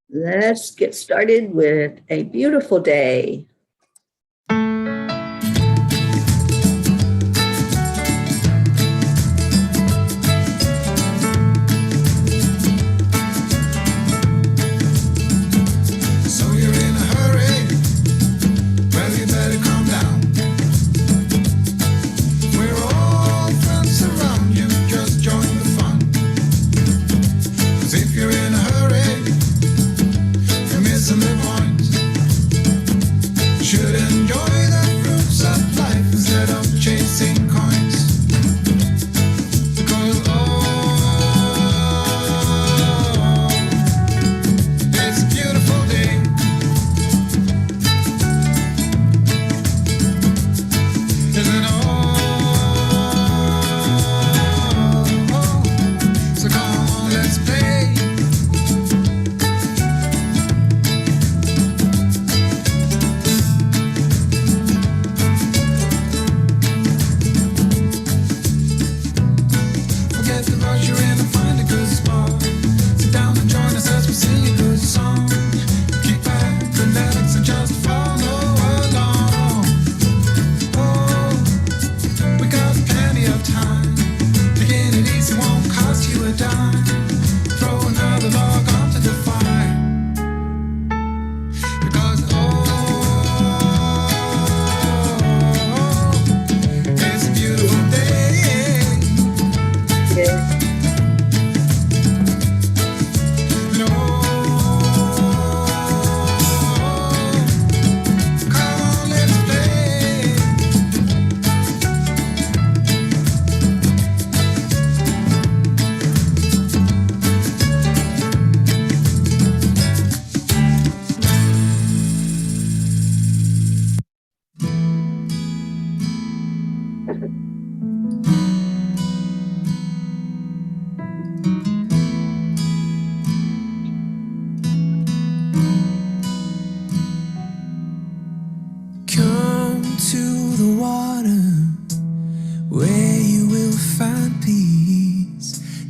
Let's get started with a beautiful day.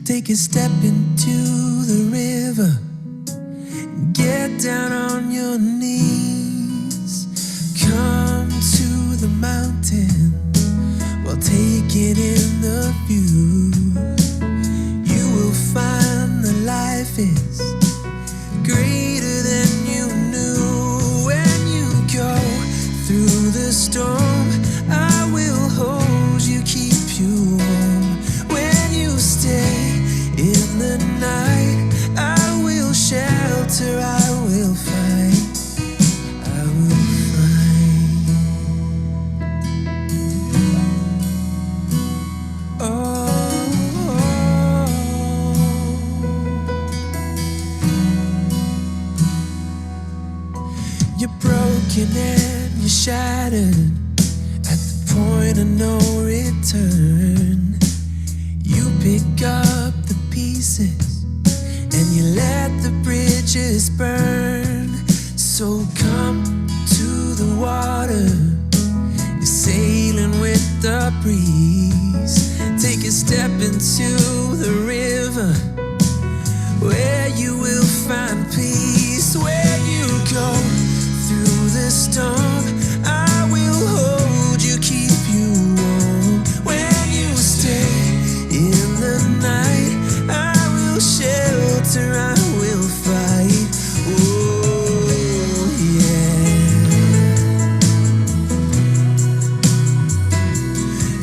Take a step into the river, get down on your knees. Come to the mountain while taking in the view. You will find that life is greater than you knew. When you go through the storm, I will hold you, keep you warm. When you stay in the night, I will shelter, I will fight, I will fight. Oh, you're broken and you're shattered at the point of no return. You pick up the pieces and you let the bridges burn. So come to the water, you're sailing with the breeze. Take a step into the river where you will find peace. When you go through the storm, I will hold you, keep you warm. When you stay in the night, I will shelter, I will fight. Oh yeah,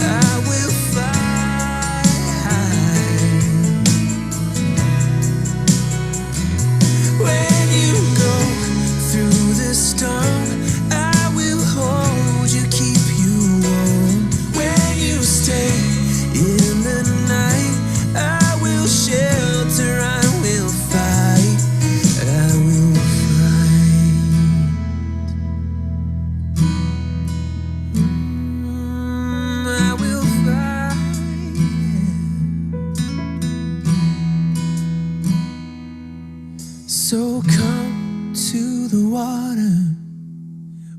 I will fight. When you go through the storm, I will hold you, keep you warm. When you stay in the night, I will shelter, I will fight, I will fight. I will fight. So come to the water where you will find peace. Take a step into the river and get down on your knees. Come to the water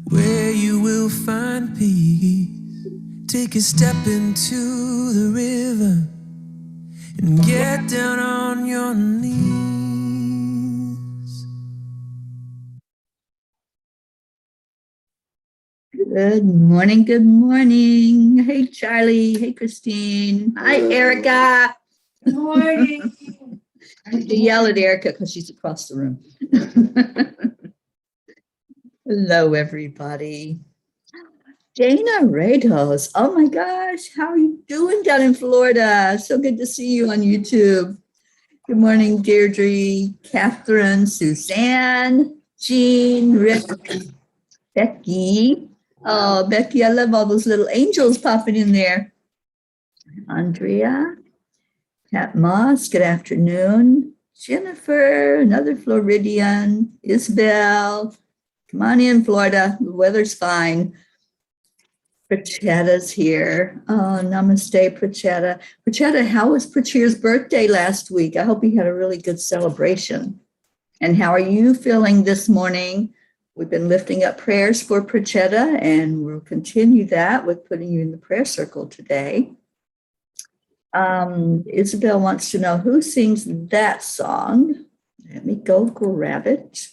where you will find peace. Take a step into the river and get down on your knees. When you stay in the night, I will shelter, I will fight. I will fight. When you go through the storm, I will hold you, keep you warm. When you stay in the night, I will shelter, I will fight, I will fight. So come to the water where you will find peace. Take a step into the river and get down on your knees. Good morning. Good morning. Hey, Charlie. Hey, Christine. Hi, Erica. Good morning. I have to yell at Erica because she's across the room. Hello, everybody. Dana Rados. Oh my gosh. How are you doing down in Florida? So good to see you on YouTube. Good morning, Deirdre, Catherine, Suzanne, Jean, Rick, Becky. Oh, Becky, I love all those little angels popping in there. Andrea, Pat Moss, good afternoon. Jennifer, another Floridian. Isabel, come on in, Florida. The weather's fine. Prachetta's here. Oh, namaste, Prachetta. Prachetta, how was Prachetta's birthday last week? I hope he had a really good celebration. And how are you feeling this morning? We've been lifting up prayers for Prachetta, and we'll continue that with putting you in the prayer circle today. Isabel wants to know who sings that song. Let me go grab it.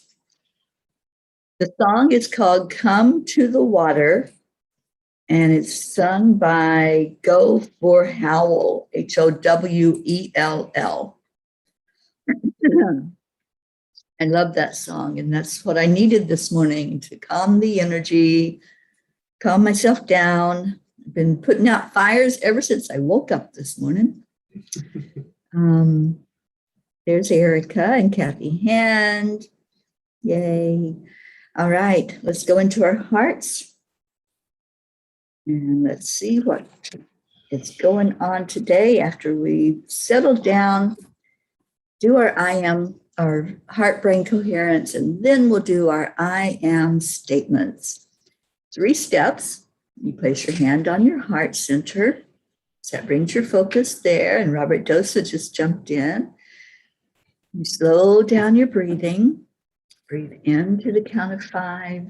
The song is called Come to the Water, and it's sung by Go for Howell, Howell. I love that song, and that's what I needed this morning to calm the energy, calm myself down. I've been putting out fires ever since I woke up this morning. There's Erica and Kathy Hand. Yay. All right, let's go into our hearts. And let's see what is going on today after we settle down, do our I am, our heart brain coherence, and then we'll do our I am statements. 3 steps. You place your hand on your heart center. So that brings your focus there. And Robert Dosa just jumped in. You slow down your breathing. Breathe in to the count of 5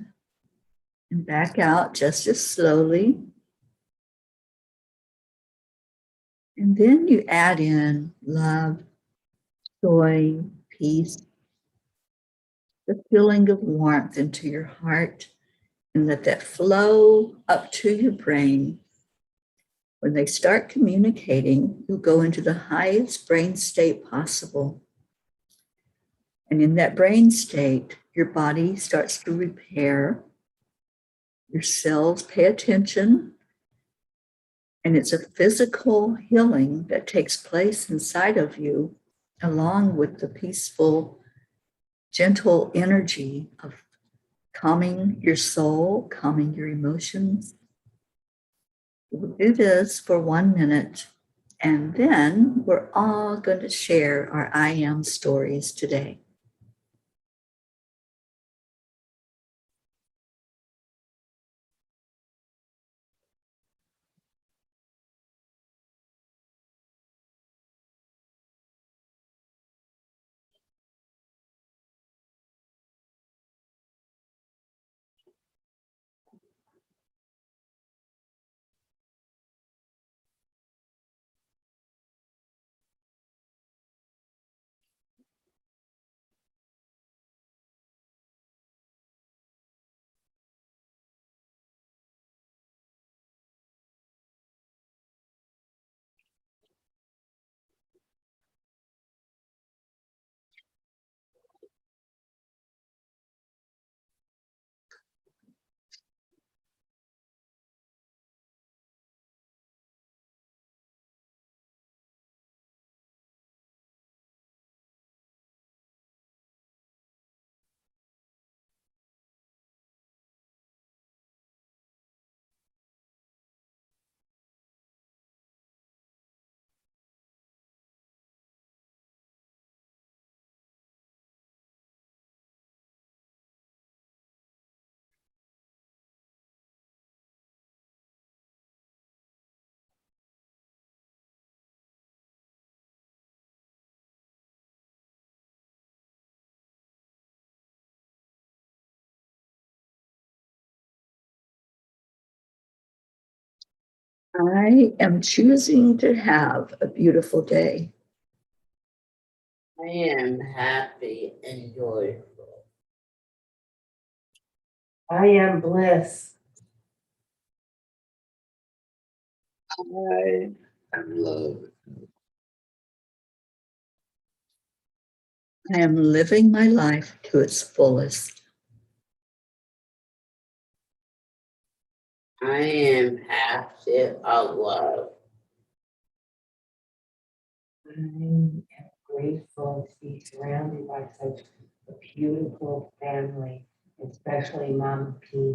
and back out just as slowly. And then you add in love, joy, peace, the feeling of warmth into your heart, and let that flow up to your brain. When they start communicating, you'll go into the highest brain state possible. And in that brain state, your body starts to repair. Your cells pay attention. And it's a physical healing that takes place inside of you, along with the peaceful, gentle energy of calming your soul, calming your emotions. We'll do this for 1 minute, and then we're all going to share our I am stories today. I am choosing to have a beautiful day. I am happy and joyful. I am blessed. I am love. I am living my life to its fullest. I am happy of love. I'm grateful to be surrounded by such a beautiful family, especially Mom P.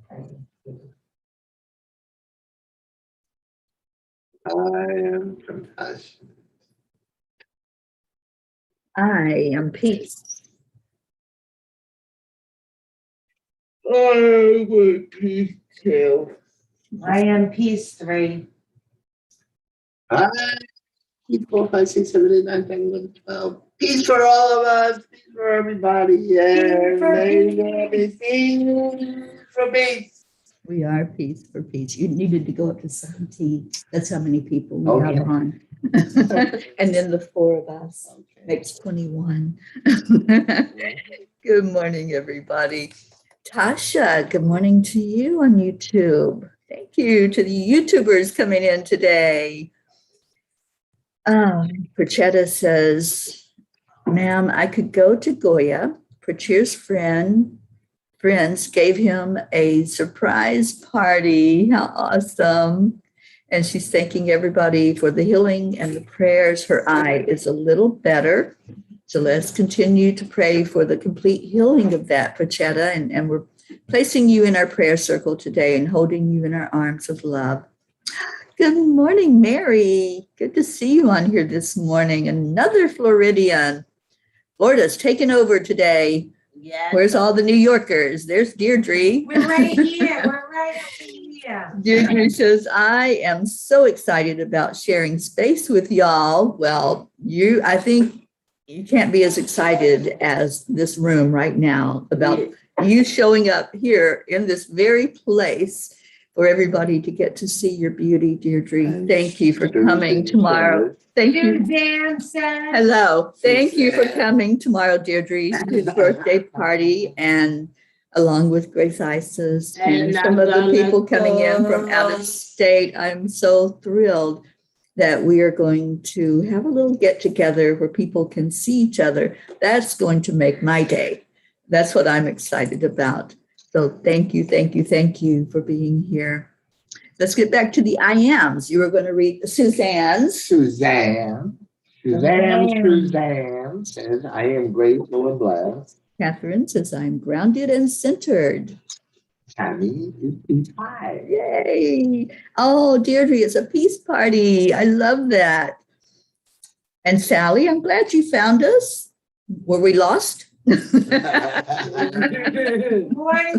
Thank you. I am compassionate. I am peace. I am at peace too. I am peace 3. I 4, 5, 6, 7, 8, 9, 10, 11, 12. Peace for all of us. Peace for everybody. Yeah. Peace for May peace. there be peace for peace. We are peace for peace. You needed to go up to 17. That's how many people we Okay. have on. And then the 4 of us Okay. makes 21. Good morning, everybody. Tasha, good morning to you on YouTube. Thank you to the YouTubers coming in today. Prachetta says, ma'am, I could go to Goya. Prachir's friends gave him a surprise party. How awesome. And she's thanking everybody for the healing and the prayers. Her eye is a little better. So let's continue to pray for the complete healing of that, Prachetta. And we're placing you in our prayer circle today and holding you in our arms of love. Good morning, Mary. Good to see you on here this morning. Another Floridian. Florida's taken over today. Yes. Where's all the New Yorkers? There's Deirdre. We're right here. We're right here. Deirdre says, I am so excited about sharing space with y'all. Well, I think you can't be as excited as this room right now about you showing up here in this very place for everybody to get to see your beauty, Deirdre. Thank you for coming tomorrow. Thank you. Suzanne said. Hello. Thank you for coming tomorrow, Deirdre, to his birthday party, and along with Grace Isis and some of the people coming in from out of state. I'm so thrilled that we are going to have a little get together where people can see each other. That's going to make my day. That's what I'm excited about. So thank you for being here. Let's get back to the I ams. You were going to read Suzanne's. Suzanne says, I am grateful and blessed. Catherine says, I'm grounded and centered. Tammy is peace high. Yay. Oh, Deirdre, it's a peace party. I love that. And Sally, I'm glad you found us. Were we lost? Morning,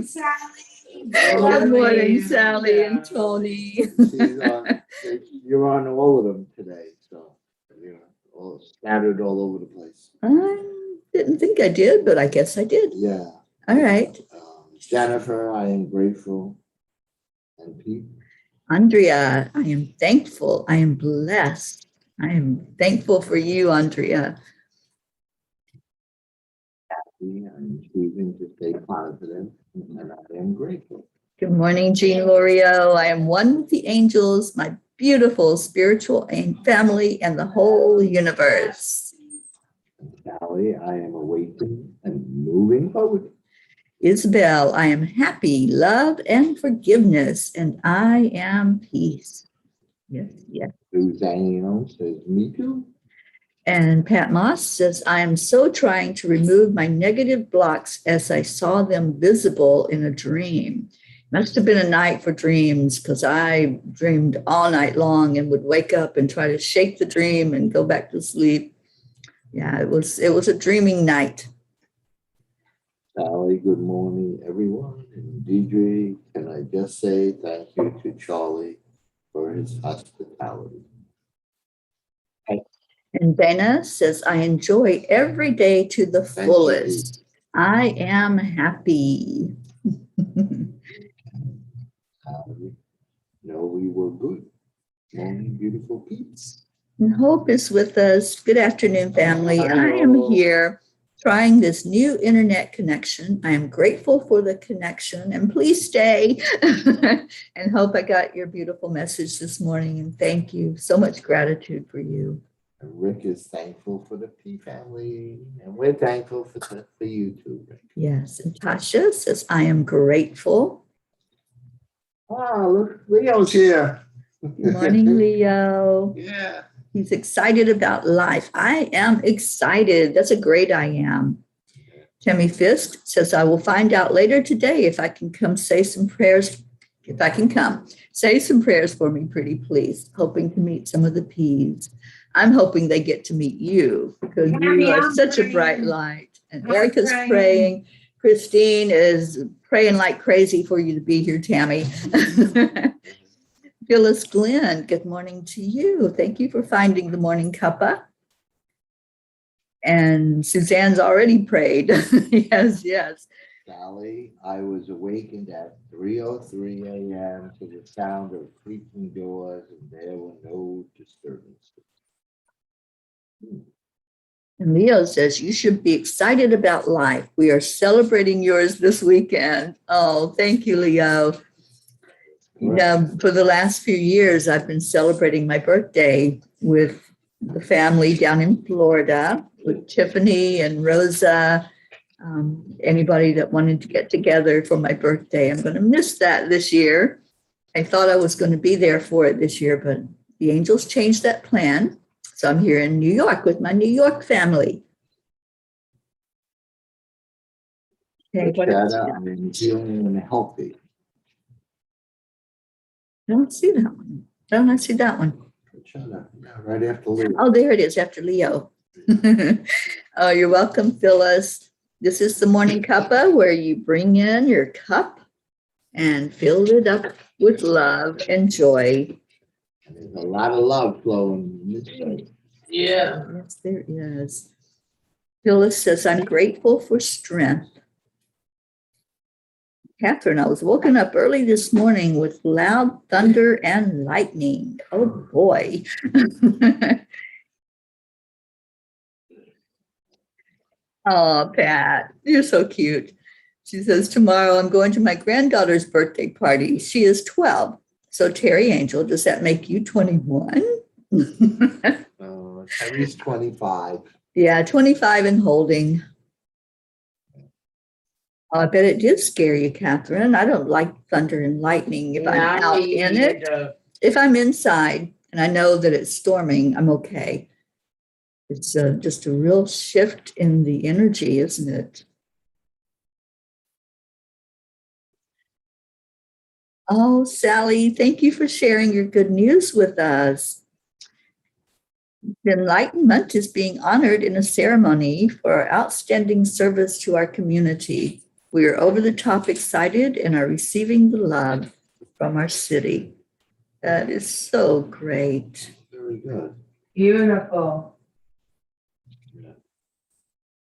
Sally. Good morning, Sally and Tony. You're on all of them today, so you're all scattered all over the place. I didn't think I did, but I guess I did. Yeah. All right. Jennifer, I am grateful. And Pete. Andrea, I am thankful. I am blessed. I am thankful for you, Andrea. I'm choosing to stay positive, and I am grateful. Good morning, Jean Lorio. I am one with the angels, my beautiful spiritual family, and the whole universe. And Sally, I am awakened and moving forward. Isabel, I am happy, love, and forgiveness, and I am peace. Yes, yes. Suzanne says, me too. And Pat Moss says, I am so trying to remove my negative blocks as I saw them visible in a dream. Must have been a night for dreams because I dreamed all night long and would wake up and try to shake the dream and go back to sleep. Yeah, it was a dreaming night. Sally, good morning, everyone. And Deidre, can I just say thank you to Charlie for his hospitality. And Dana says, I enjoy every day to the fullest. I am happy. No, we were good. Morning, beautiful peeps. And Hope is with us. Good afternoon, family. I am here trying this new internet connection. I am grateful for the connection and please stay and hope I got your beautiful message this morning. And thank you. So much gratitude for you. And Rick is thankful for the P family, and we're thankful for you too, Rick. Yes. And Tasha says, I am grateful. Wow, look, Leo's here. Good morning, Leo. Yeah. He's excited about life. I am excited. That's a great I am. Tammy Fisk says, I will find out later today if I can come say some prayers. If I can come, say some prayers for me, pretty please. Hoping to meet some of the P's. I'm hoping they get to meet you because you are such a bright light. And Erica's praying. Christine is praying like crazy for you to be here, Tammy. Phyllis Glenn, good morning to you. Thank you for finding the morning cuppa. And Suzanne's already prayed. Yes, yes. Sally, I was awakened at 3:03 a.m. to the sound of creaking doors, and there were no disturbances. And Leo says, you should be excited about life. We are celebrating yours this weekend. Oh, thank you, Leo. You know, for the last few years, I've been celebrating my birthday with the family down in Florida, with Tiffany and Rosa, anybody that wanted to get together for my birthday. I'm going to miss that this year. I thought I was going to be there for it this year, but the angels changed that plan. So I'm here in New York with my New York family. Okay, what else? I'm feeling and healthy. I don't see that one. Don't I see that one? Yeah, right after Leo. Oh, there it is, after Leo. Oh, you're welcome, Phyllis. This is the morning cuppa where you bring in your cup and fill it up with love and joy. And there's a lot of love flowing in this way. Yeah. Yes, there is. Phyllis says, I'm grateful for strength. Catherine, I was woken up early this morning with loud thunder and lightning. Oh, boy. Oh, Pat, you're so cute. She says, tomorrow I'm going to my granddaughter's birthday party. She is 12. So, Teri Angel, does that make you 21? Teri's 25. Yeah, 25 and holding. I bet it did scare you, Catherine. I don't like thunder and lightning if I'm out in it. If I'm inside and I know that it's storming, I'm okay. It's just a real shift in the energy, isn't it? Oh, Sally, thank you for sharing your good news with us. The Enlightenment is being honored in a ceremony for our outstanding service to our community. We are over the top excited and are receiving the love from our city. That is so great. Very good. Beautiful. Yeah.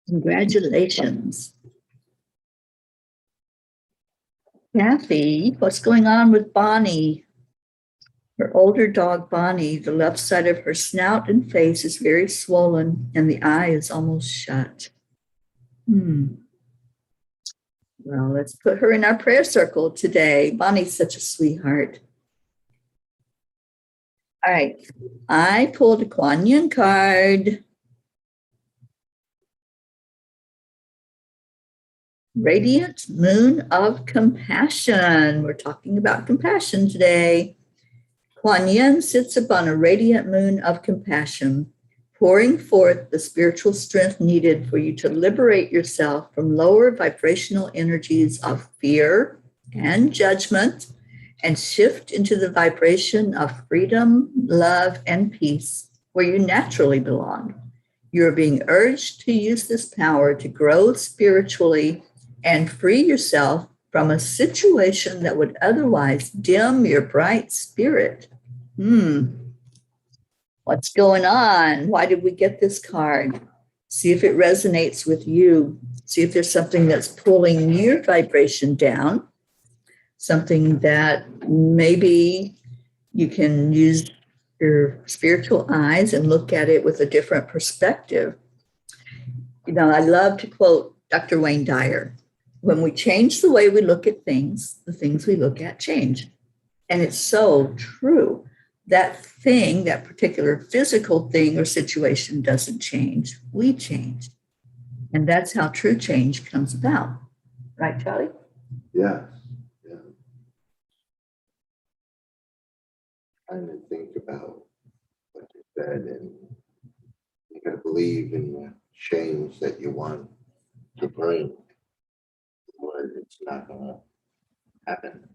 Congratulations. Kathy, what's going on with Bonnie? Her older dog, Bonnie, the left side of her snout and face is very swollen and the eye is almost shut. Well, let's put her in our prayer circle today. Bonnie's such a sweetheart. All right. I pulled a Kuan Yin card. Radiant Moon of Compassion. We're talking about compassion today. Kuan Yin sits upon a radiant moon of compassion, pouring forth the spiritual strength needed for you to liberate yourself from lower vibrational energies of fear and judgment and shift into the vibration of freedom, love, and peace where you naturally belong. You're being urged to use this power to grow spiritually and free yourself from a situation that would otherwise dim your bright spirit. What's going on? Why did we get this card? See if it resonates with you. See if there's something that's pulling your vibration down, something that maybe you can use your spiritual eyes and look at it with a different perspective. I love to quote Dr. Wayne Dyer. When we change the way we look at things, the things we look at change. And it's so true. That thing, that particular physical thing or situation doesn't change. We change. And that's how true change comes about. Right, Charlie? Yeah. Yeah. Trying to think about what you said, and you gotta believe in the change that you want to bring, or it's not gonna happen.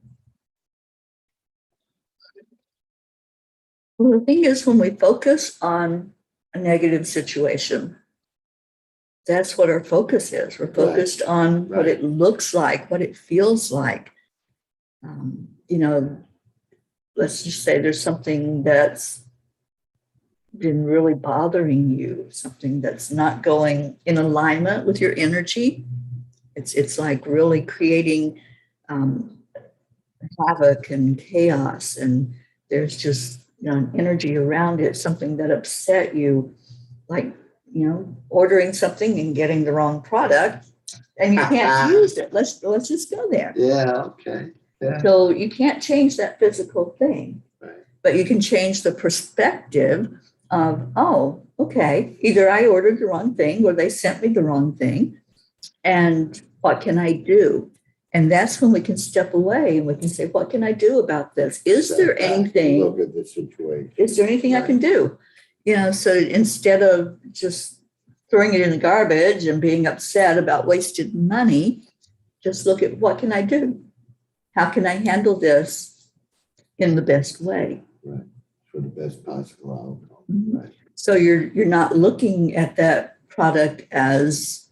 Well, the thing is, when we focus on a negative situation, that's what our focus is. We're focused on what it looks like, what it feels like. Let's just say there's something that's been really bothering you, something that's not going in alignment with your energy. It's like really creating havoc and chaos, and there's just an energy around it, something that upset you, like ordering something and getting the wrong product, and you can't use it. Let's just go there. Yeah. Okay. Yeah. So you can't change that physical thing, Right. but you can change the perspective of, oh, okay, either I ordered the wrong thing or they sent me the wrong thing, and what can I do? And that's when we can step away and we can say, what can I do about this? Is there anything? Look at the situation. Is there anything I can do? So instead of just throwing it in the garbage and being upset about wasted money, just look at what can I do? How can I handle this in the best way? Right. For the best possible outcome. Mm-hmm. Right. So you're not looking at that product as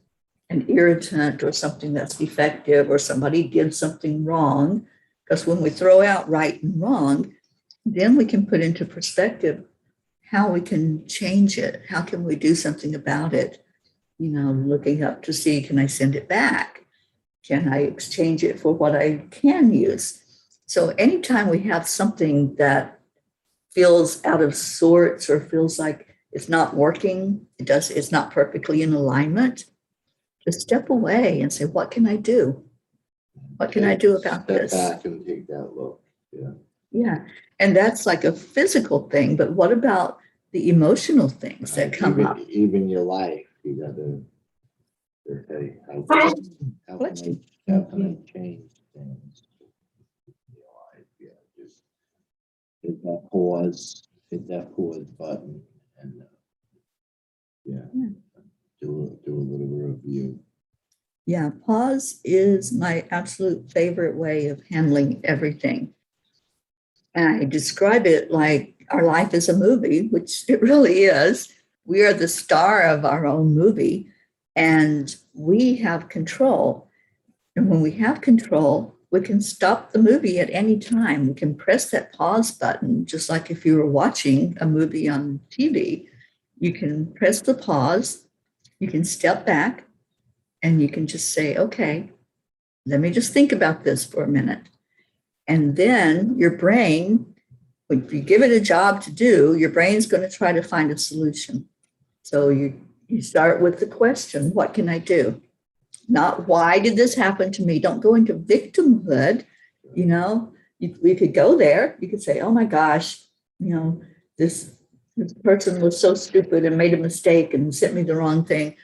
an irritant or something that's defective or somebody did something wrong. Because when we throw out right and wrong, then we can put into perspective how we can change it. How can we do something about it? Looking up to see, can I send it back? Can I exchange it for what I can use? So anytime we have something that feels out of sorts or feels like it's not working, it's not perfectly in alignment, just step away and say, what can I do? What can I do about this? Step back and take that look. Yeah. Yeah. And that's like a physical thing, but what about the emotional things that come up? Even your life, you gotta say, how can I change things in your life? Yeah, just hit that pause button, and do a little review. Yeah, pause is my absolute favorite way of handling everything. And I describe it like our life is a movie, which it really is. We are the star of our own movie, and we have control. And when we have control, we can stop the movie at any time. We can press that pause button, just like if you were watching a movie on TV. You can press the pause, you can step back, and you can just say, okay, let me just think about this for a minute. And then your brain, if you give it a job to do, your brain's going to try to find a solution. So you start with the question, what can I do? Not why did this happen to me? Don't go into victimhood. We could go there. You could say, oh my gosh, this person was so stupid and made a mistake and sent me the wrong thing.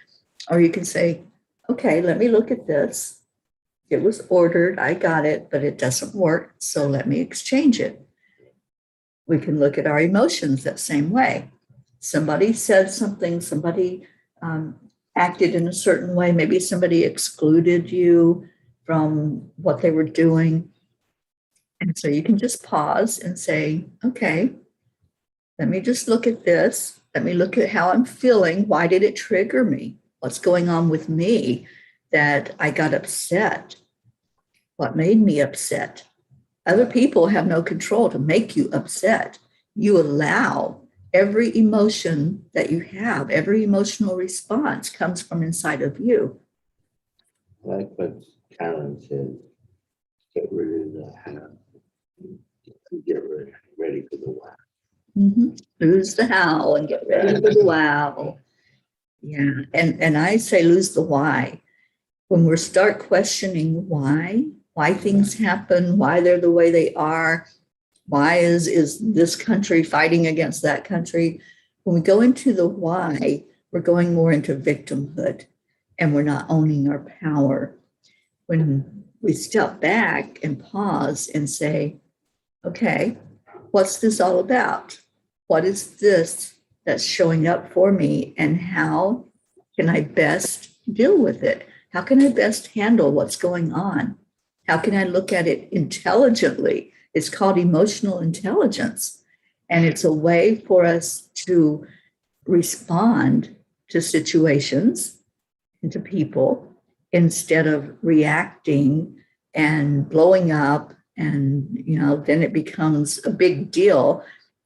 Or you can say, okay, let me look at this. It was ordered, I got it, but it doesn't work, so let me exchange it. We can look at our emotions that same way. Somebody said something, somebody acted in a certain way, maybe somebody excluded you from what they were doing. And so you can just pause and say, okay, let me just look at this. Let me look at how I'm feeling. Why did it trigger me? What's going on with me that I got upset? What made me upset? Other people have no control to make you upset. You allow every emotion that you have, every emotional response comes from inside of you. Like what Karen said, get rid of the how and get ready for the why. Mm-hmm. Lose the how and get ready for the wow. Yeah. And I say lose the why. When we start questioning why things happen, why they're the way they are, why is this country fighting against that country? When we go into the why, we're going more into victimhood and we're not owning our power. When we step back and pause and say, okay, what's this all about? What is this that's showing up for me? And how can I best deal with it? How can I best handle what's going on? How can I look at it intelligently? It's called emotional intelligence. And it's a way for us to respond to situations and to people instead of reacting and blowing up. And, then it becomes a big deal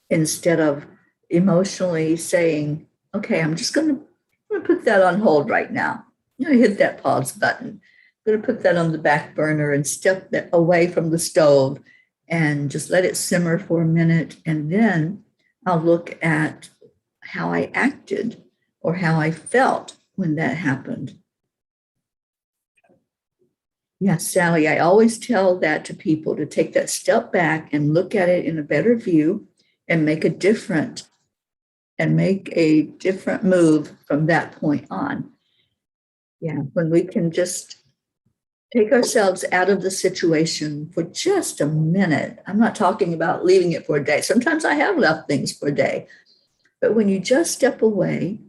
instead of emotionally saying, okay, I'm going to put that on hold right now. Hit that pause button. I'm going to put that on the back burner and step that away from the stove and just let it simmer for a minute. And then I'll look at how I acted or how I felt when that happened. Yes, Sally, I always tell that to people, to take that step back and look at it in a better view and make a different move from that point on. Yeah, when we can just take ourselves out of the situation for just a minute. I'm not talking about leaving it for a day. Sometimes I have left things for a day. But when you just step away,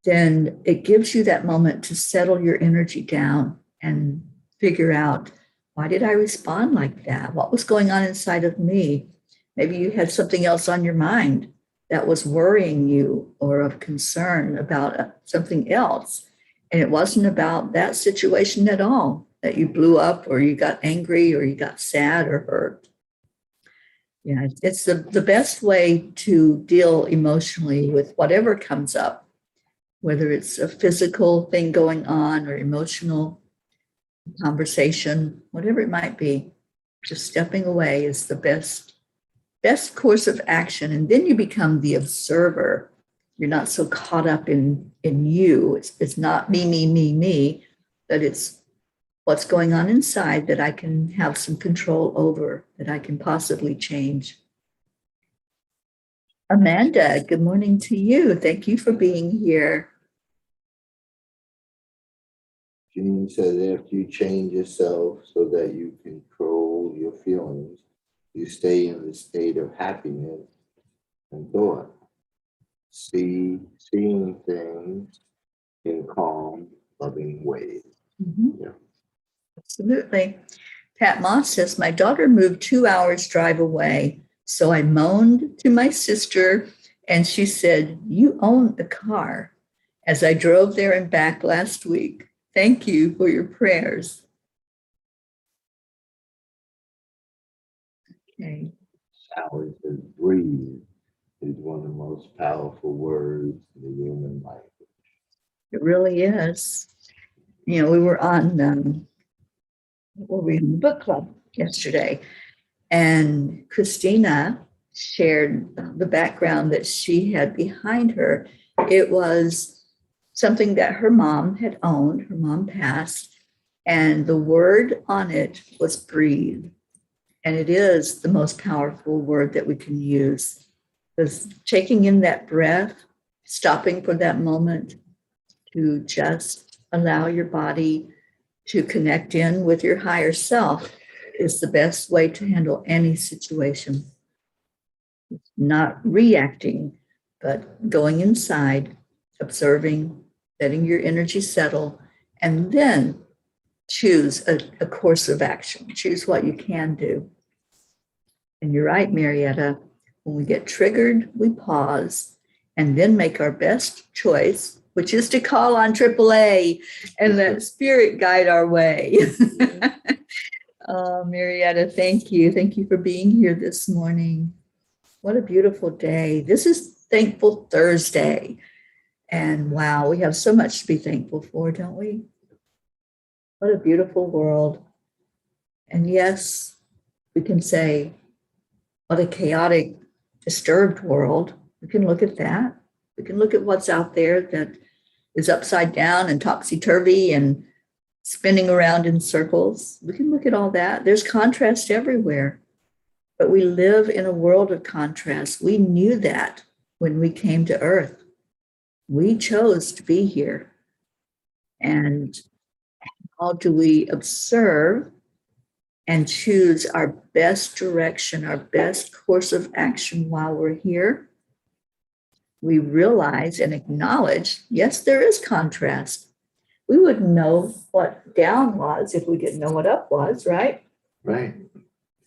then it gives you that moment to settle your energy down and figure out, why did I respond like that? What was going on inside of me? Maybe you had something else on your mind that was worrying you or of concern about something else. And it wasn't about that situation at all, that you blew up or you got angry or you got sad or hurt. Yeah, it's the best way to deal emotionally with whatever comes up, whether it's a physical thing going on or emotional conversation, whatever it might be. Just stepping away is the best course of action. And then you become the observer. You're not so caught up in you. It's not me, but it's what's going on inside that I can have some control over, that I can possibly change. Amanda, good morning to you. Thank you for being here. Jean said after you change yourself so that you control your feelings, you stay in the state of happiness and thought. Seeing things in calm, loving ways. Mm-hmm. Yeah. Absolutely. Pat Moss says, my daughter moved 2 hours drive away. So I moaned to my sister and she said, you own a car, as I drove there and back last week. Thank you for your prayers. Okay. Sally says, breathe is one of the most powerful words in the human language. It really is. We were on book club yesterday, and Christina shared the background that she had behind her. It was something that her mom had owned. Her mom passed, and the word on it was breathe. And it is the most powerful word that we can use. Because taking in that breath, stopping for that moment to just allow your body to connect in with your higher self is the best way to handle any situation. Not reacting, but going inside, observing, letting your energy settle, and then choose a course of action. Choose what you can do. And you're right, Marietta. When we get triggered, we pause and then make our best choice, which is to call on AAA and let spirit guide our way. Oh, Marietta, thank you. Thank you for being here this morning. What a beautiful day. This is Thankful Thursday. And wow, we have so much to be thankful for, don't we? What a beautiful world. And yes, we can say, what a chaotic, disturbed world. We can look at that. We can look at what's out there that is upside down and topsy-turvy and spinning around in circles. We can look at all that. There's contrast everywhere. But we live in a world of contrast. We knew that when we came to Earth. We chose to be here. And how do we observe and choose our best direction, our best course of action while we're here? We realize and acknowledge, yes, there is contrast. We wouldn't know what down was if we didn't know what up was, right? Right.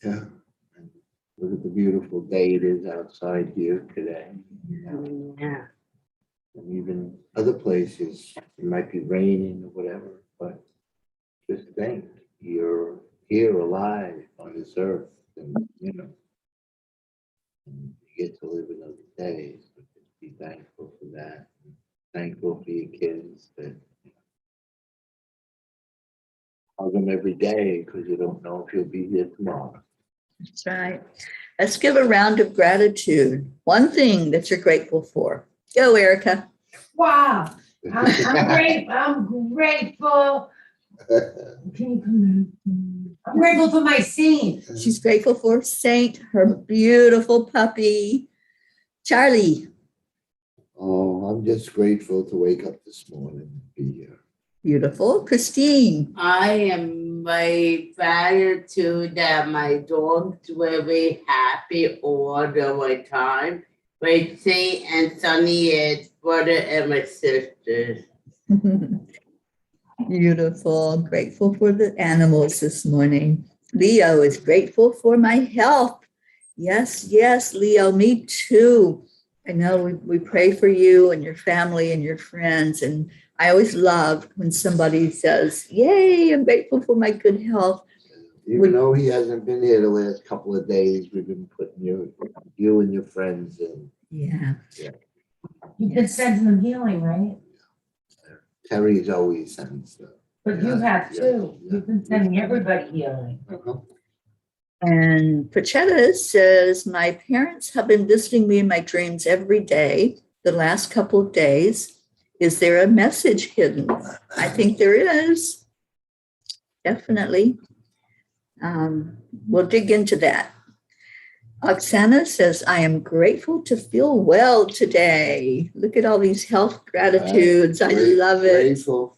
Yeah. Look at the beautiful day it is outside here today. Yeah. And even other places, it might be raining or whatever, but just think, you're here alive on this earth, and and you get to live another day. So just be thankful for that. Thankful for your kids that hug them every day because you don't know if you'll be here tomorrow. That's right. Let's give a round of gratitude. One thing that you're grateful for. Go, Erica. Wow. I'm grateful. Can you come in? I'm grateful for my scene. She's grateful for Saint, her beautiful puppy, Charlie. Oh, I'm just grateful to wake up this morning and be here. Beautiful. Christine. I am my gratitude that my dogs were very happy all the time. With Saint and Sunny, his brother and my sisters. Beautiful. Grateful for the animals this morning. Leo is grateful for my health. Yes, yes, Leo, me too. I know we pray for you and your family and your friends. And I always love when somebody says, yay, I'm grateful for my good health. Even though he hasn't been here the last couple of days, we've been putting you and your friends in. Yeah. You've been sending them healing, right? Teri's always sending stuff. But you have too. You've been sending everybody healing. Uh-huh. And Pachetta says, my parents have been visiting me in my dreams every day the last couple of days. Is there a message hidden? I think there is. Definitely. We'll dig into that. Oksana says, I am grateful to feel well today. Look at all these health gratitudes. I love it. Grateful,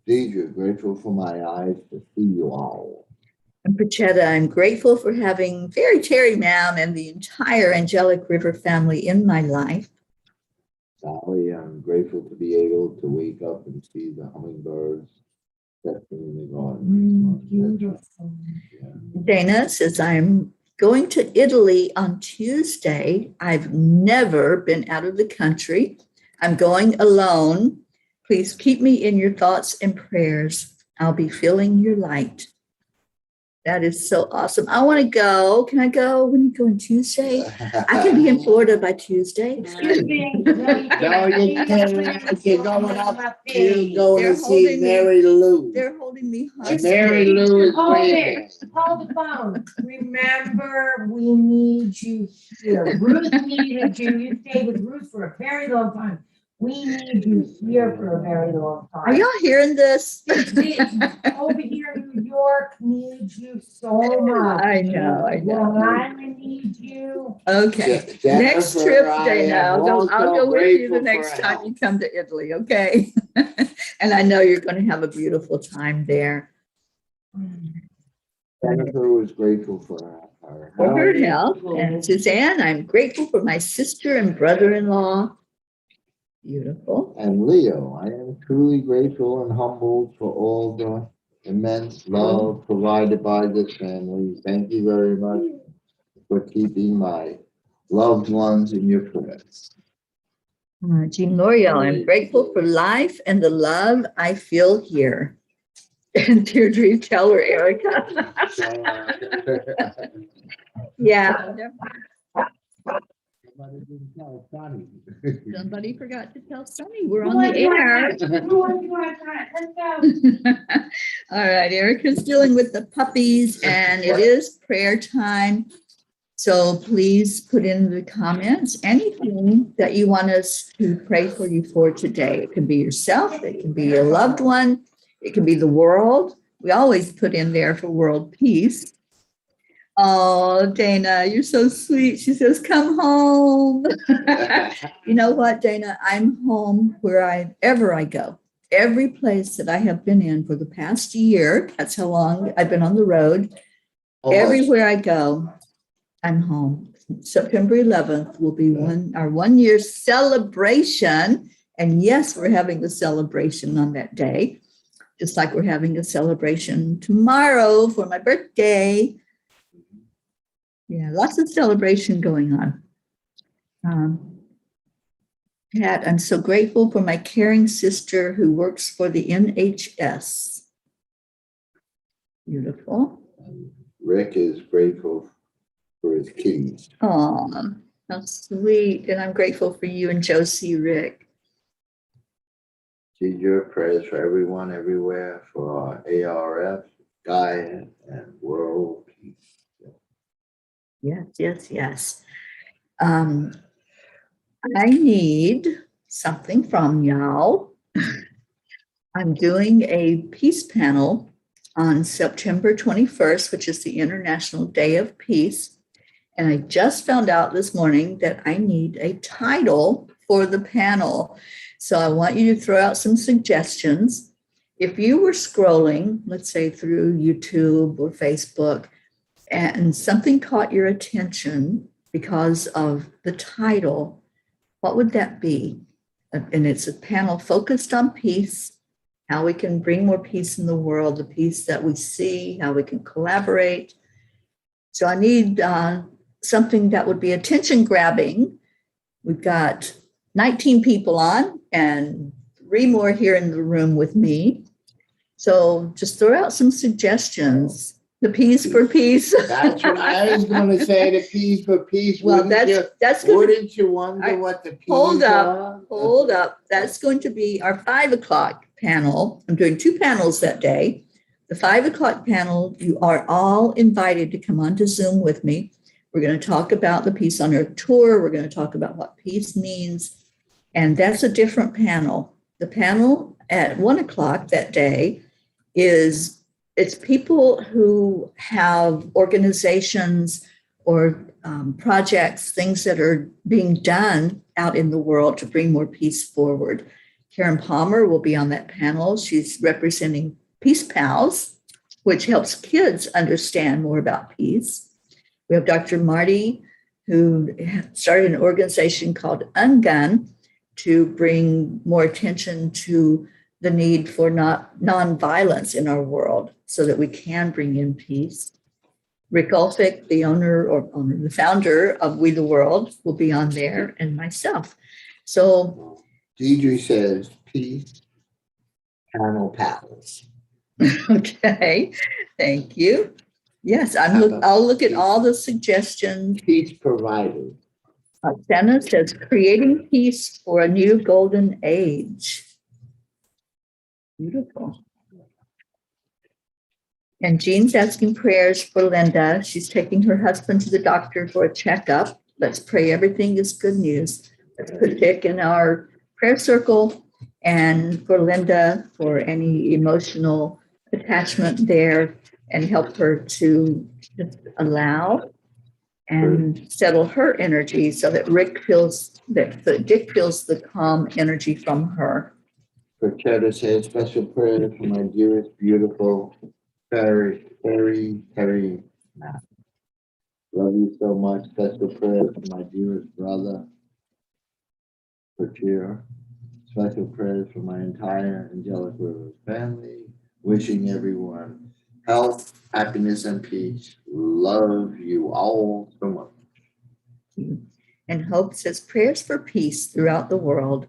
Deidre, grateful for my eyes to see you all. And Pachetta, I'm grateful for having Fairy Teri Ma'am and the entire Angelic River family in my life. Sally, I'm grateful to be able to wake up and see the hummingbirds nesting in the garden. Beautiful. Yeah. Dana says, I'm going to Italy on Tuesday. I've never been out of the country. I'm going alone. Please keep me in your thoughts and prayers. I'll be feeling your light. That is so awesome. I want to go. Can I go when you go on Tuesday? I can be in Florida by Tuesday. Excuse me. No, you can't. You're going up. You're going They're to see holding me. Mary Lou. They're holding me And hostage. Mary Lou is Hold waiting. it. Hold the phone. Remember, we need you here. Ruth needed you. You stayed with Ruth for a very long time. We need you here for a very long time. Are y'all hearing this? Over here in New York needs you so much. I know. Long Island needs you. Okay. Jennifer, Next trip, I Dana. am I'll go also with you the grateful next for time help. you come to Italy, okay? And I know you're going to have a beautiful time there. Jennifer was grateful for her For her health. health. And Suzanne, I'm grateful for my sister and brother-in-law. Beautiful. And Leo, I am truly grateful and humbled for all the immense love provided by this family. Thank you very much for keeping my loved ones in your prayers. Jean L'Oreal, I'm grateful for life and the love I feel here. And Deirdre, tell her, Erica. Yeah. Somebody didn't tell Sonny. Somebody forgot to tell Sunny we're on the air. Let's go. All right, Erica's dealing with the puppies and it is prayer time. So please put in the comments anything that you want us to pray for you for today. It can be yourself, it can be your loved one, it can be the world. We always put in there for world peace. Oh, Dana, you're so sweet. She says, come home. You know what, Dana? I'm home wherever I go. Every place that I have been in for the past year, that's how long I've been on the road. Everywhere I go, I'm home. September 11th will be our 1 year celebration. And yes, we're having a celebration on that day, just like we're having a celebration tomorrow for my birthday. Yeah, lots of celebration going on. Pat, I'm so grateful for my caring sister who works for the NHS. Beautiful. Rick is grateful for his keys. Oh, how sweet. And I'm grateful for you and Josie, Rick. She's your prayers for everyone, everywhere, for our ARF, Gaia, and world peace. Yes. I need something from y'all. I'm doing a peace panel on September 21st, which is the International Day of Peace. And I just found out this morning that I need a title for the panel. So I want you to throw out some suggestions. If you were scrolling, let's say through YouTube or Facebook, and something caught your attention because of the title, what would that be? And it's a panel focused on peace, how we can bring more peace in the world, the peace that we see, how we can collaborate. So I need something that would be attention grabbing. We've got 19 people on and 3 more here in the room with me. So just throw out some suggestions. The peace for peace. That's what I was going to say, the peace for peace. Well, that's good. Wouldn't you wonder what the peace are? Hold up. That's going to be our 5 o'clock panel. I'm doing 2 panels that day. The 5 o'clock panel, you are all invited to come on to Zoom with me. We're going to talk about the Peace on Earth tour. We're going to talk about what peace means. And that's a different panel. The panel at 1 o'clock that day it's people who have organizations or projects, things that are being done out in the world to bring more peace forward. Karen Palmer will be on that panel. She's representing Peace Pals, which helps kids understand more about peace. We have Dr. Marty, who started an organization called Ungun to bring more attention to the need for non-violence in our world so that we can bring in peace. Rick Ulfick, the founder of We the World, will be on there, and myself. So Deidre says peace panel pals. okay, thank you. Yes, I'll look at all the suggestions. Peace provided. Senna says creating peace for a new golden age. Beautiful. And Jean's asking prayers for Linda. She's taking her husband to the doctor for a checkup. Let's pray everything is good news. Let's put Dick in our prayer circle, and for Linda for any emotional attachment there, and help her to just allow and settle her energy so that Dick feels the calm energy from her. For Cheddar says special prayer for my dearest, beautiful Teri. Love you so much. Special prayer for my dearest brother, for cheer. Special prayers for my entire Angelic River family. Wishing everyone health, happiness, and peace. Love you all so much. And Hope says prayers for peace throughout the world.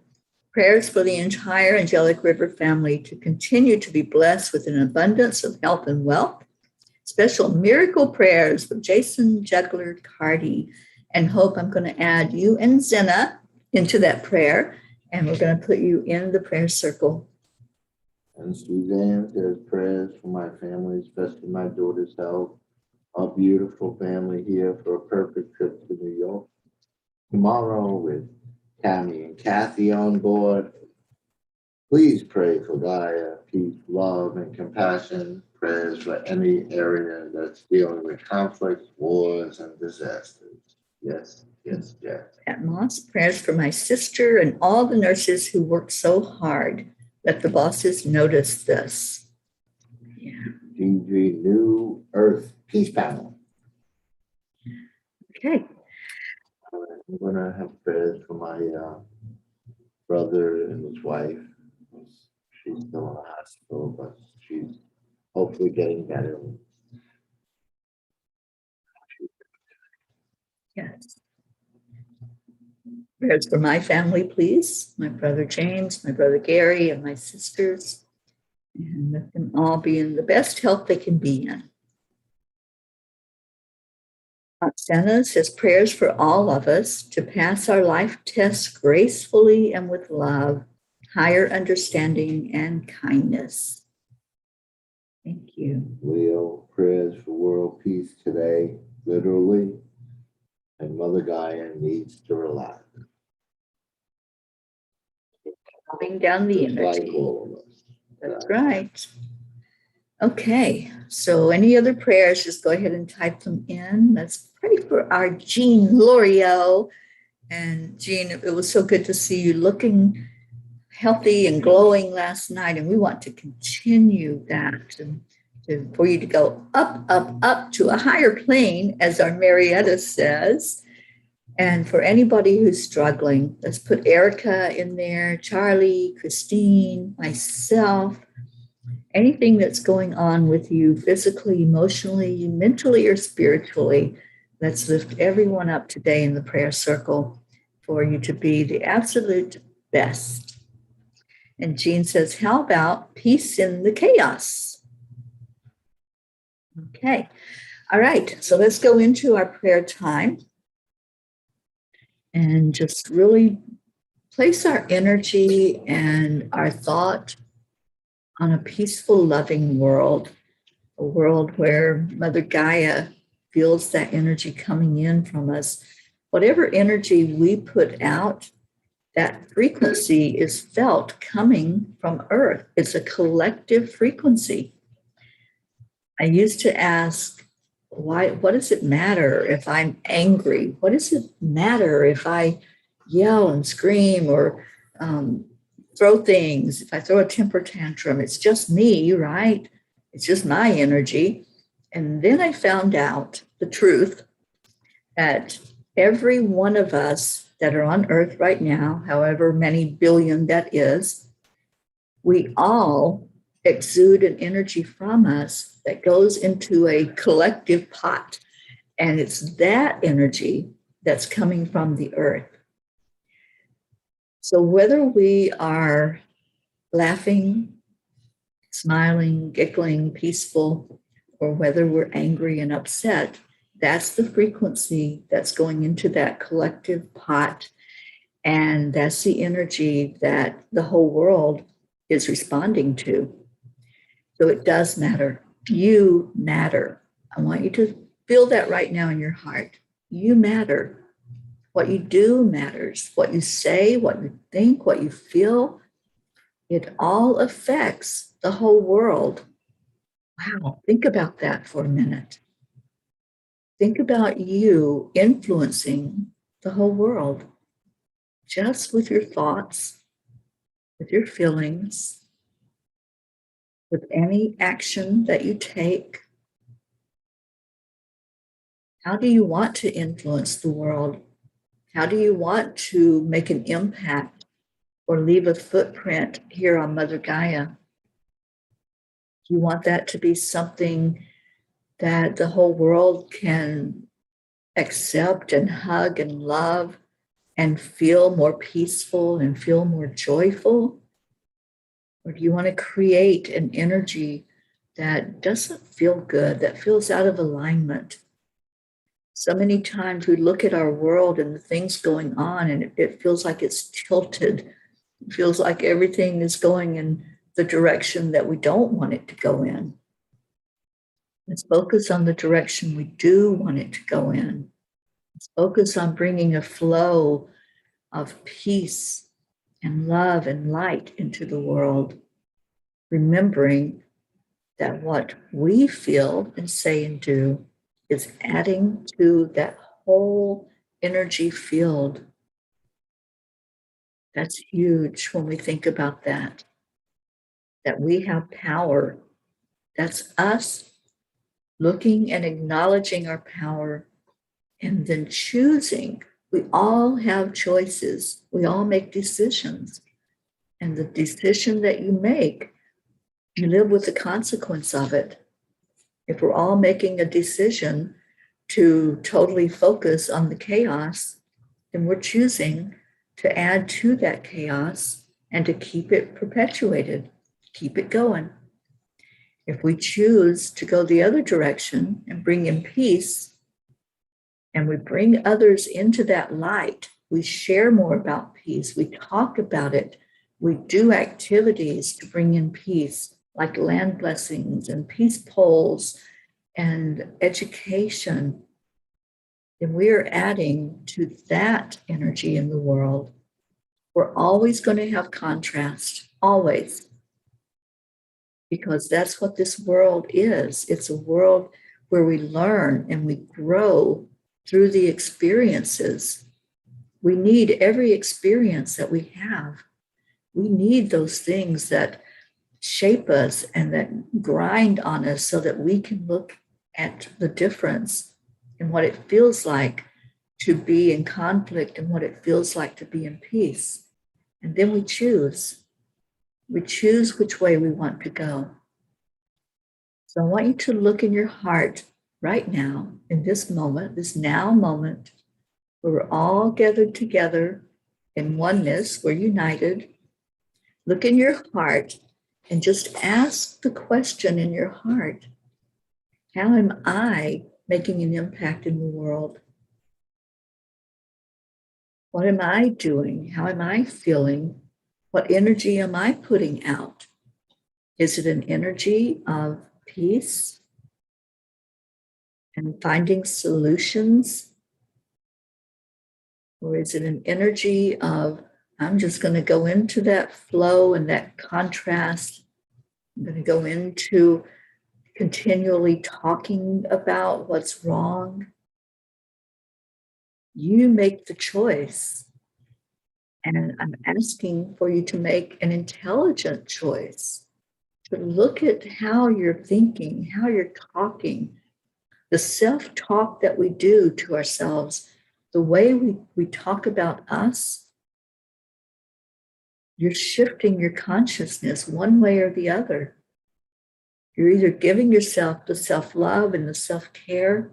Prayers for the entire Angelic River family to continue to be blessed with an abundance of health and wealth. Special miracle prayers for Jason Juggler Cardi. And Hope, I'm going to add you and Zena into that prayer, and we're going to put you in the prayer circle. And Suzanne says prayers for my family, especially my daughter's health, our beautiful family here for a perfect trip to New York tomorrow with Tammy and Kathy on board. Please pray for Gaia, peace, love, and compassion. Prayers for any area that's dealing with conflicts, wars, and disasters. Yes, yes, yes. At Moss, prayers for my sister and all the nurses who work so hard. Let the bosses notice this. Yeah. Gigi, New Earth Peace Panel. Okay. I'm gonna have prayers for my brother and his wife. She's still in the hospital, but she's hopefully getting better. Yes. Prayers for my family, please. My brother James, my brother Gary, and my sisters. And let them all be in the best health they can be in. Oksana says prayers for all of us to pass our life tests gracefully and with love, higher understanding, and kindness. Thank you. Leo, prayers for world peace today, literally. And Mother Gaia needs to relax. Calming down the Just like energy. all of us. That's right. Okay, so any other prayers, just go ahead and type them in. Let's pray for our Jean L'Oreal. And Jean, it was so good to see you looking healthy and glowing last night. And we want to continue that for you to go up, up, up to a higher plane, as our Marietta says. And for anybody who's struggling, let's put Erica in there, Charlie, Christine, myself, anything that's going on with you physically, emotionally, mentally, or spiritually. Let's lift everyone up today in the prayer circle for you to be the absolute best. And Jean says, how about peace in the chaos? Okay. All right. So let's go into our prayer time and just really place our energy and our thought on a peaceful, loving world, a world where Mother Gaia feels that energy coming in from us. Whatever energy we put out, that frequency is felt coming from Earth. It's a collective frequency. I used to ask, what does it matter if I'm angry? What does it matter if I yell and scream or throw things? If I throw a temper tantrum, it's just me, right? It's just my energy. And then I found out the truth that every one of us that are on Earth right now, however many billion that is, we all exude an energy from us that goes into a collective pot. And it's that energy that's coming from the Earth. So whether we are laughing, smiling, giggling, peaceful, or whether we're angry and upset, that's the frequency that's going into that collective pot. And that's the energy that the whole world is responding to. So it does matter. You matter. I want you to feel that right now in your heart. You matter. What you do matters. What you say, what you think, what you feel, it all affects the whole world. Wow, think about that for a minute. Think about you influencing the whole world just with your thoughts, with your feelings, with any action that you take. How do you want to influence the world? How do you want to make an impact or leave a footprint here on Mother Gaia? Do you want that to be something that the whole world can accept and hug and love and feel more peaceful and feel more joyful? Or do you want to create an energy that doesn't feel good, that feels out of alignment? So many times we look at our world and the things going on and it feels like it's tilted. It feels like everything is going in the direction that we don't want it to go in. Let's focus on the direction we do want it to go in. Let's focus on bringing a flow of peace and love and light into the world, remembering that what we feel and say and do is adding to that whole energy field. That's huge when we think about that we have power. That's us looking and acknowledging our power and then choosing. We all have choices. We all make decisions. And the decision that you make, you live with the consequence of it. If we're all making a decision to totally focus on the chaos, then we're choosing to add to that chaos and to keep it perpetuated, keep it going. If we choose to go the other direction and bring in peace, and we bring others into that light, we share more about peace, we talk about it, we do activities to bring in peace, like land blessings and peace polls and education, then we are adding to that energy in the world. We're always going to have contrast, always. Because that's what this world is. It's a world where we learn and we grow through the experiences. We need every experience that we have. We need those things that shape us and that grind on us so that we can look at the difference in what it feels like to be in conflict and what it feels like to be in peace. And then we choose. We choose which way we want to go. So I want you to look in your heart right now, in this moment, this now moment, where we're all gathered together in oneness, we're united. Look in your heart and just ask the question in your heart, how am I making an impact in the world? What am I doing? How am I feeling? What energy am I putting out? Is it an energy of peace and finding solutions? Or is it an energy of, I'm just going to go into that flow and that contrast? I'm going to go into continually talking about what's wrong. You make the choice. And I'm asking for you to make an intelligent choice, to look at how you're thinking, how you're talking, the self-talk that we do to ourselves, the way we talk about us. You're shifting your consciousness one way or the other. You're either giving yourself the self-love and the self-care,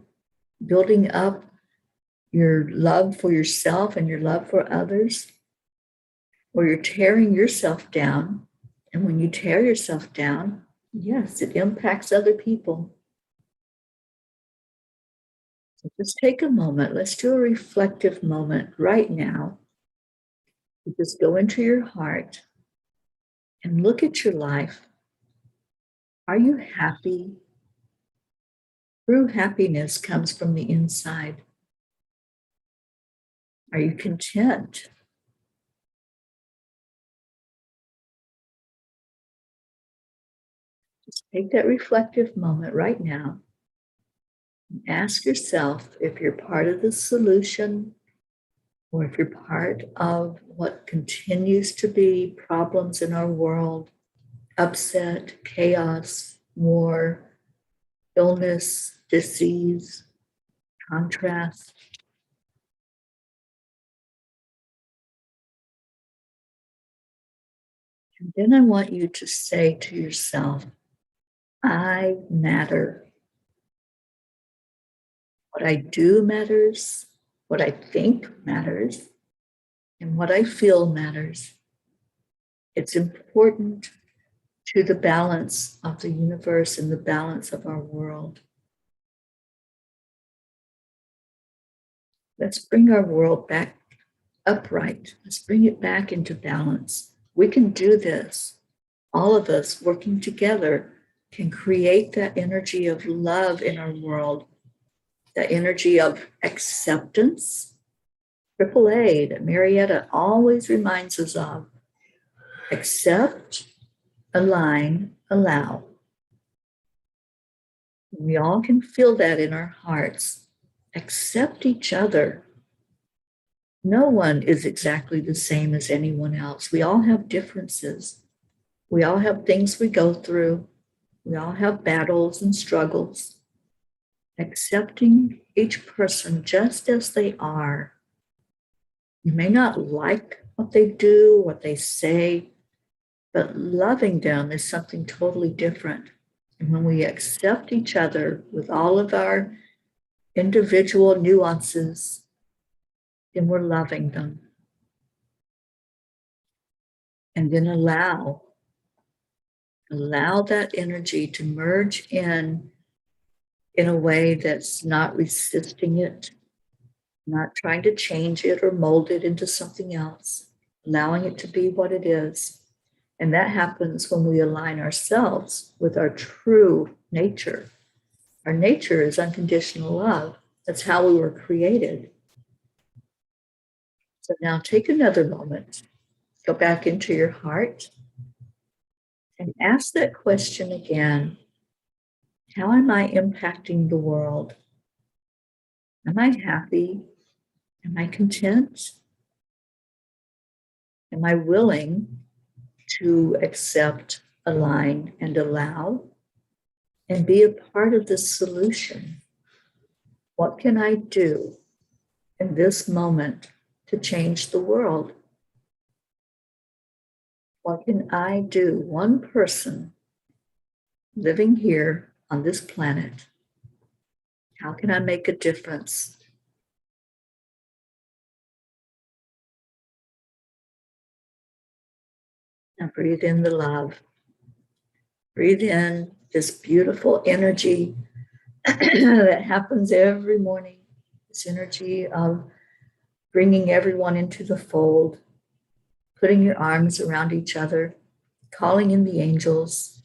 building up your love for yourself and your love for others, or you're tearing yourself down. And when you tear yourself down, yes, it impacts other people. So just take a moment. Let's do a reflective moment right now. You just go into your heart and look at your life. Are you happy? True happiness comes from the inside. Are you content? Just take that reflective moment right now and ask yourself if you're part of the solution or if you're part of what continues to be problems in our world, upset, chaos, war, illness, disease, contrast. And then I want you to say to yourself, I matter. What I do matters, what I think matters, and what I feel matters. It's important to the balance of the universe and the balance of our world. Let's bring our world back upright. Let's bring it back into balance. We can do this, all of us working together can create that energy of love in our world, that energy of acceptance. AAA that Marietta always reminds us of. Accept, align, allow. We all can feel that in our hearts. Accept each other. No one is exactly the same as anyone else. We all have differences. We all have things we go through. We all have battles and struggles. Accepting each person just as they are. You may not like what they do, what they say, but loving them is something totally different. And when we accept each other with all of our individual nuances, then we're loving them. And then allow that energy to merge in a way that's not resisting it, not trying to change it or mold it into something else, allowing it to be what it is. And that happens when we align ourselves with our true nature. Our nature is unconditional love. That's how we were created. So now take another moment, go back into your heart and ask that question again. How am I impacting the world? Am I happy? Am I content? Am I willing to accept, align, and allow, and be a part of the solution? What can I do in this moment to change the world? What can I do, one person living here on this planet? How can I make a difference? Now breathe in the love. Breathe in this beautiful energy that happens every morning. This energy of bringing everyone into the fold, putting your arms around each other, calling in the angels.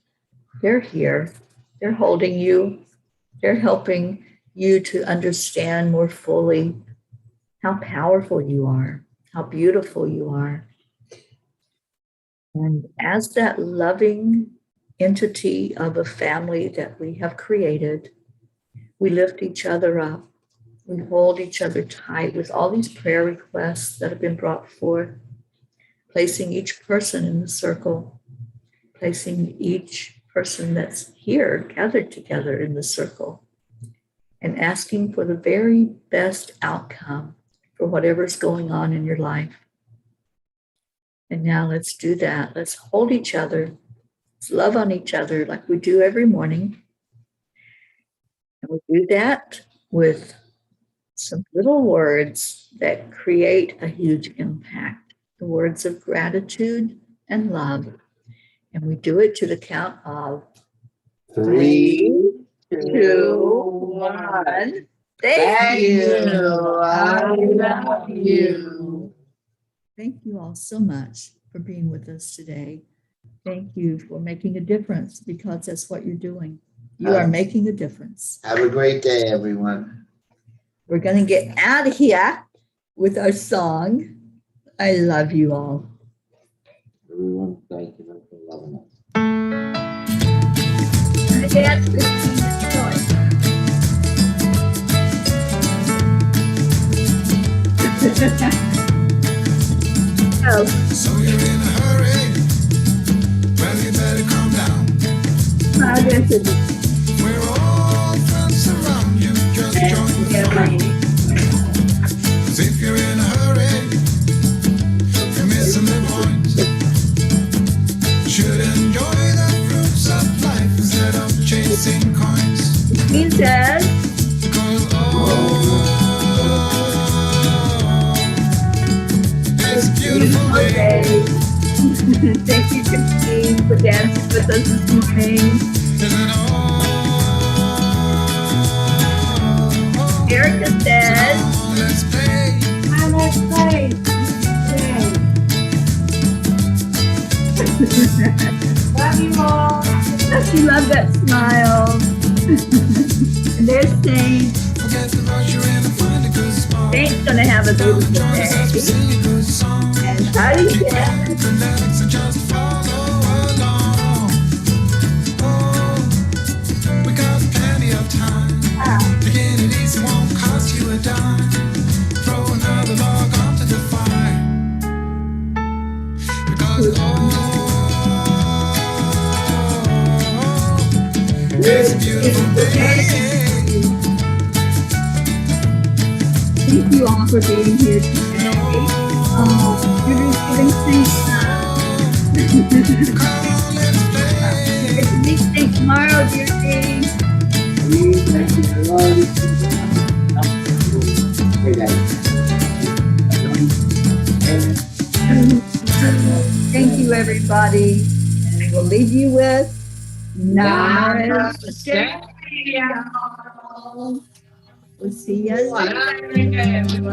They're here. They're holding you. They're helping you to understand more fully how powerful you are, how beautiful you are. And as that loving entity of a family that we have created, we lift each other up. We hold each other tight with all these prayer requests that have been brought forth, placing each person in the circle, placing each person that's here gathered together in the circle, and asking for the very best outcome for whatever's going on in your life. And now let's do that. Let's hold each other. Let's love on each other like we do every morning. And we do that with some little words that create a huge impact. The words of gratitude and love. And we do it to the count of 3, 2, 1. Thank you. I love you. Thank you all so much for being with us today. Thank you for making a difference, because that's what you're doing. You are making a difference. Have a great day, everyone. We're going to get out of here with our song. I love you all. Everyone, thank you for loving us. Dance with Teri Angel. So you're in a hurry. Well, you better calm down. We're all friends around you. Just join the fun. 'Cause if you're in a hurry, you're missing the point. Should enjoy the fruits of life instead of chasing coins. He says, Because it's a beautiful day. thank you, Christine, for dancing with us this morning. Isn't all? Erica says, Let's play. Let's play. Love you all. She loved that smile. And there's Saint. Forget the rush, you're in to find a good spot. Saint's gonna have a beautiful Join us as we day. sing a good song. And how do you get? Relax and just follow along. Oh, we got plenty of time. Begin it easy, won't cost you a dime. Throw another log onto the fire. Because it's a beautiful day. Thank you all for being here today. You're giving Saint Come on, let's play. It's a big thing tomorrow, dear Dee. Thank you, everybody. And we'll leave you with Namaste. We'll see you later.